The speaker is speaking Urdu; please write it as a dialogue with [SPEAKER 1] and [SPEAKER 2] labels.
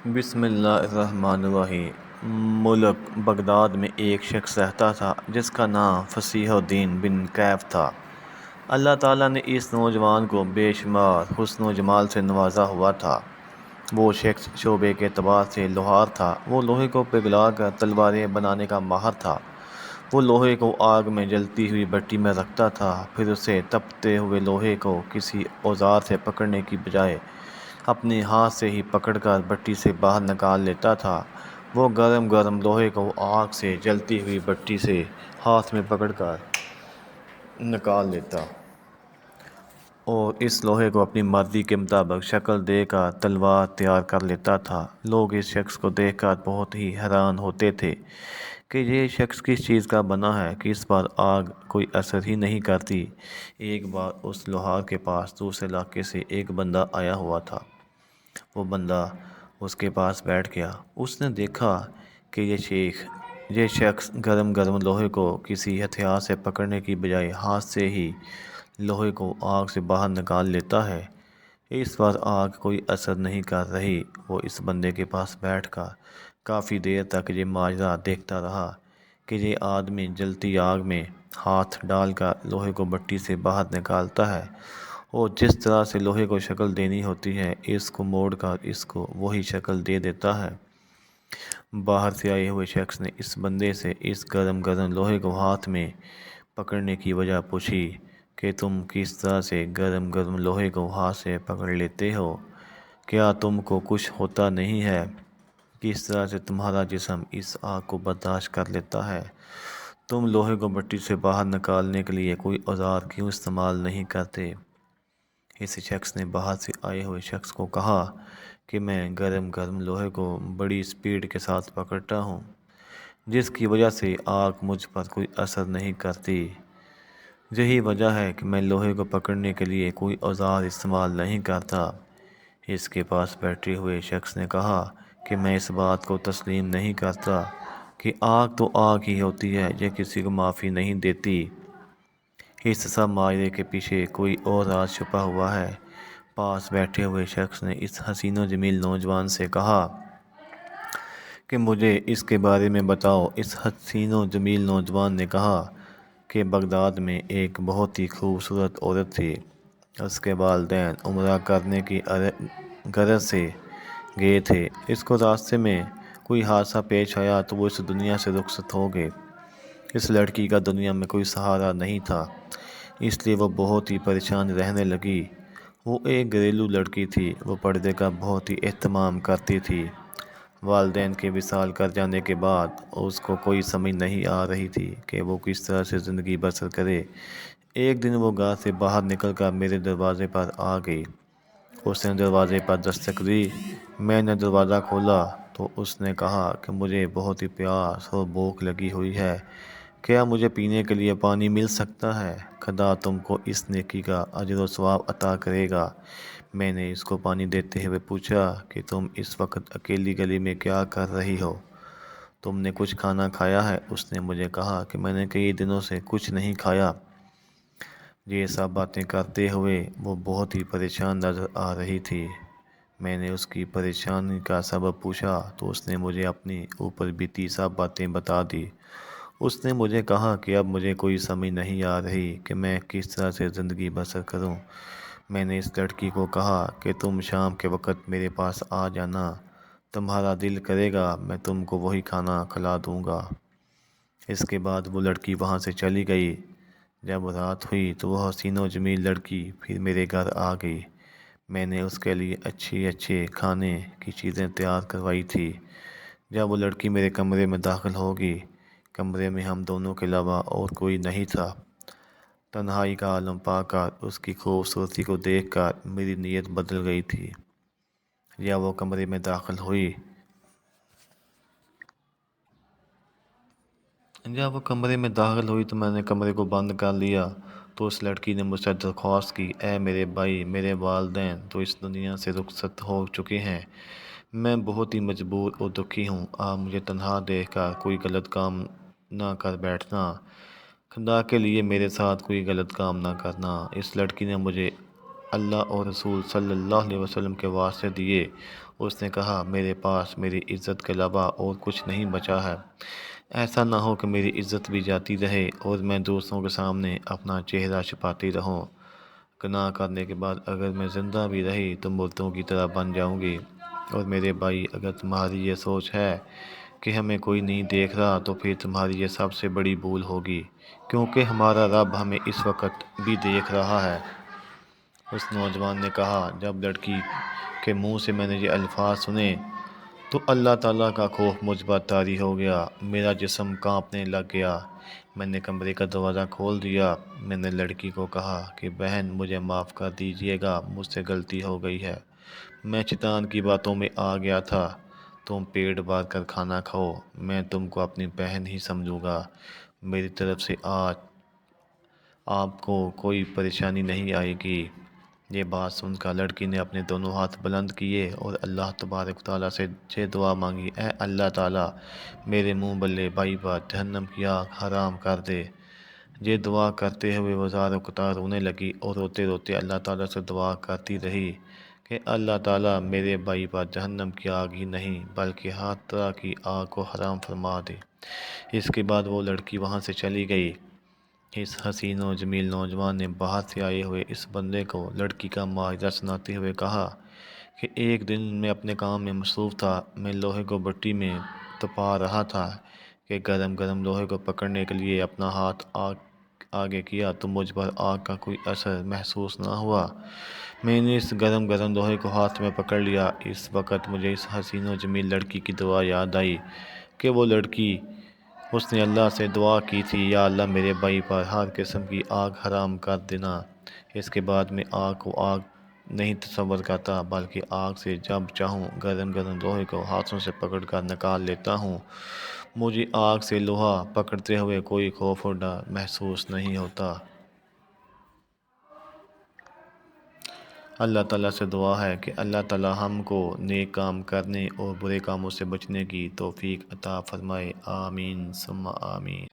[SPEAKER 1] بسم اللہ الرحمن الرحیم۔ ملک بغداد میں ایک شخص رہتا تھا جس کا نام فصیح الدین بن کیف تھا۔ اللہ تعالیٰ نے اس نوجوان کو بے شمار حسن و جمال سے نوازا ہوا تھا۔ وہ شخص شعبے کے اعتبار سے لوہار تھا۔ وہ لوہے کو پگھلا کر تلواریں بنانے کا ماہر تھا۔ وہ لوہے کو آگ میں جلتی ہوئی بھٹی میں رکھتا تھا، پھر اسے تپتے ہوئے لوہے کو کسی اوزار سے پکڑنے کی بجائے اپنے ہاتھ سے ہی پکڑ کر بھٹی سے باہر نکال لیتا تھا۔ وہ گرم گرم لوہے کو آگ سے جلتی ہوئی بھٹی سے ہاتھ میں پکڑ کر نکال لیتا اور اس لوہے کو اپنی مرضی کے مطابق شکل دے کر تلوار تیار کر لیتا تھا۔ لوگ اس شخص کو دیکھ کر بہت ہی حیران ہوتے تھے کہ یہ شخص کس چیز کا بنا ہے کہ اس پر آگ کوئی اثر ہی نہیں کرتی۔ ایک بار اس لوہار کے پاس دوسرے علاقے سے ایک بندہ آیا ہوا تھا۔ وہ بندہ اس کے پاس بیٹھ گیا۔ اس نے دیکھا کہ یہ شخص گرم گرم لوہے کو کسی ہتھیار سے پکڑنے کی بجائے ہاتھ سے ہی لوہے کو آگ سے باہر نکال لیتا ہے۔ اس پر آگ کوئی اثر نہیں کر رہی۔ وہ اس بندے کے پاس بیٹھ کر کافی دیر تک یہ ماجرا دیکھتا رہا کہ یہ آدمی جلتی آگ میں ہاتھ ڈال کر لوہے کو بھٹی سے باہر نکالتا ہے اور جس طرح سے لوہے کو شکل دینی ہوتی ہے اس کو موڑ کر اس کو وہی شکل دے دیتا ہے۔ باہر سے آئے ہوئے شخص نے اس بندے سے اس گرم گرم لوہے کو ہاتھ میں پکڑنے کی وجہ پوچھی کہ تم کس طرح سے گرم گرم لوہے کو ہاتھ سے پکڑ لیتے ہو؟ کیا تم کو کچھ ہوتا نہیں ہے؟ کس طرح سے تمہارا جسم اس آگ کو برداشت کر لیتا ہے؟ تم لوہے کو بھٹی سے باہر نکالنے کے لیے کوئی اوزار کیوں استعمال نہیں کرتے؟ اس شخص نے باہر سے آئے ہوئے شخص کو کہا کہ میں گرم گرم لوہے کو بڑی سپیڈ کے ساتھ پکڑتا ہوں، جس کی وجہ سے آگ مجھ پر کوئی اثر نہیں کرتی۔ یہی وجہ ہے کہ میں لوہے کو پکڑنے کے لیے کوئی اوزار استعمال نہیں کرتا۔ اس کے پاس بیٹھے ہوئے شخص نے کہا کہ میں اس بات کو تسلیم نہیں کرتا کہ آگ تو آگ ہی ہوتی ہے، یہ کسی کو معافی نہیں دیتی۔ اس سب ماجرے کے پیچھے کوئی اور راز چھپا ہوا ہے۔ پاس بیٹھے ہوئے شخص نے اس حسین و جمیل نوجوان سے کہا کہ مجھے اس کے بارے میں بتاؤ۔ اس حسین و جمیل نوجوان نے کہا کہ بغداد میں ایک بہت ہی خوبصورت عورت تھی۔ اس کے والدین عمرہ کرنے کی غرض سے گئے تھے۔ اس کو راستے میں کوئی حادثہ پیش آیا تو وہ اس دنیا سے رخصت ہو گئے۔ اس لڑکی کا دنیا میں کوئی سہارا نہیں تھا، اس لیے وہ بہت ہی پریشان رہنے لگی۔ وہ ایک گھریلو لڑکی تھی۔ وہ پردے کا بہت ہی اہتمام کرتی تھی۔ والدین کے وصال کر جانے کے بعد اس کو کوئی سمجھ نہیں آ رہی تھی کہ وہ کس طرح سے زندگی بسر کرے۔ ایک دن وہ گھر سے باہر نکل کر میرے دروازے پر آ گئی۔ اس نے دروازے پر دستک دی۔ میں نے دروازہ کھولا تو اس نے کہا کہ مجھے بہت ہی پیاس اور بھوک لگی ہوئی ہے، کیا مجھے پینے کے لیے پانی مل سکتا ہے؟ خدا تم کو اس نیکی کا اجر و ثواب عطا کرے گا۔ میں نے اس کو پانی دیتے ہوئے پوچھا کہ تم اس وقت اکیلی گلی میں کیا کر رہی ہو؟ تم نے کچھ کھانا کھایا ہے؟ اس نے مجھے کہا کہ میں نے کئی دنوں سے کچھ نہیں کھایا۔ یہ سب باتیں کرتے ہوئے وہ بہت ہی پریشان نظر آ رہی تھی۔ میں نے اس کی پریشانی کا سبب پوچھا تو اس نے مجھے اپنی اوپر بیتی سب باتیں بتا دی۔ اس نے مجھے کہا کہ اب مجھے کوئی سمجھ نہیں آ رہی کہ میں کس طرح سے زندگی بسر کروں۔ میں نے اس لڑکی کو کہا کہ تم شام کے وقت میرے پاس آ جانا، تمہارا دل کرے گا میں تم کو وہی کھانا کھلا دوں گا۔ اس کے بعد وہ لڑکی وہاں سے چلی گئی۔ جب رات ہوئی تو وہ حسین و جمیل لڑکی پھر میرے گھر آ گئی۔ میں نے اس کے لیے اچھے کھانے کی چیزیں تیار کروائی تھی۔ جب وہ لڑکی میرے کمرے میں داخل ہوگی، کمرے میں ہم دونوں کے علاوہ اور کوئی نہیں تھا۔ تنہائی کا عالم پا کر اس کی خوبصورتی کو دیکھ کر میری نیت بدل گئی تھی۔ جب وہ کمرے میں داخل ہوئی تو میں نے کمرے کو بند کر لیا تو اس لڑکی نے مجھ سے درخواست کی، اے میرے بھائی، میرے والدین تو اس دنیا سے رخصت ہو چکے ہیں، میں بہت ہی مجبور اور دکھی ہوں، آپ مجھے تنہا دیکھ کر کوئی غلط کام نہ کر بیٹھنا، خدا کے لیے میرے ساتھ کوئی غلط کام نہ کرنا۔ اس لڑکی نے مجھے اللہ اور رسول صلی اللہ علیہ وسلم کے واسطے دیے اس نے کہا میرے پاس میری عزت کے علاوہ اور کچھ نہیں بچا ہے، ایسا نہ ہو کہ میری عزت بھی جاتی رہے اور میں دوسروں کے سامنے اپنا چہرہ چھپاتی رہوں۔ گناہ کرنے کے بعد اگر میں زندہ بھی رہی تو مردوں کی طرح بن جاؤں گی۔ اور میرے بھائی، اگر تمہاری یہ سوچ ہے کہ ہمیں کوئی نہیں دیکھ رہا تو پھر تمہاری یہ سب سے بڑی بھول ہوگی، کیونکہ ہمارا رب ہمیں اس وقت بھی دیکھ رہا ہے۔ اس نوجوان نے کہا جب لڑکی کے منہ سے میں نے یہ الفاظ سنے تو اللہ تعالیٰ کا خوف مجھ پر طاری ہو گیا، میرا جسم کانپنے لگ گیا۔ میں نے کمرے کا دروازہ کھول دیا۔ میں نے لڑکی کو کہا کہ بہن مجھے معاف کر دیجیے گا، مجھ سے غلطی ہو گئی ہے، میں شیطان کی باتوں میں آ گیا تھا، تم پیٹ بھر کر کھانا کھاؤ، میں تم کو اپنی بہن ہی سمجھوں گا، میری طرف سے آج آپ کو کوئی پریشانی نہیں آئے گی۔ یہ بات سن کر لڑکی نے اپنے دونوں ہاتھ بلند کیے اور اللہ تبارک و تعالیٰ سے یہ دعا مانگی، اے اللہ تعالیٰ میرے منہ بلے بھائی پر جہنم کی آگ حرام کر دے۔ یہ دعا کرتے ہوئے وہ زار و قطار رونے لگی اور روتے روتے اللہ تعالیٰ سے دعا کرتی رہی کہ اللہ تعالیٰ میرے بھائی پر جہنم کی آگ ہی نہیں بلکہ ہر طرح کی آگ کو حرام فرما دے۔ اس کے بعد وہ لڑکی وہاں سے چلی گئی۔ اس حسین و جمیل نوجوان نے باہر سے آئے ہوئے اس بندے کو لڑکی کا معاہدہ سناتے ہوئے کہا کہ ایک دن میں اپنے کام میں مصروف تھا، میں لوہے کو بھٹی میں تپا رہا تھا کہ گرم گرم لوہے کو پکڑنے کے لیے اپنا ہاتھ آگے کیا تو مجھ پر آگ کا کوئی اثر محسوس نہ ہوا۔ میں نے اس گرم گرم لوہے کو ہاتھ میں پکڑ لیا۔ اس وقت مجھے اس حسین و جمیل لڑکی کی دعا یاد آئی کہ وہ لڑکی اس نے اللہ سے دعا کی تھی، یا اللہ میرے بھائی پر ہر قسم کی آگ حرام کر دینا۔ اس کے بعد میں آگ کو آگ نہیں تصور کرتا بلکہ آگ سے جب چاہوں گرم گرم لوہے کو ہاتھوں سے پکڑ کر نکال لیتا ہوں۔ مجھے آگ سے لوہا پکڑتے ہوئے کوئی خوف اور ڈر محسوس نہیں ہوتا۔ اللہ تعالیٰ سے دعا ہے کہ اللہ تعالیٰ ہم کو نیک کام کرنے اور برے کاموں سے بچنے کی توفیق عطا فرمائے۔ آمین ثم آمین۔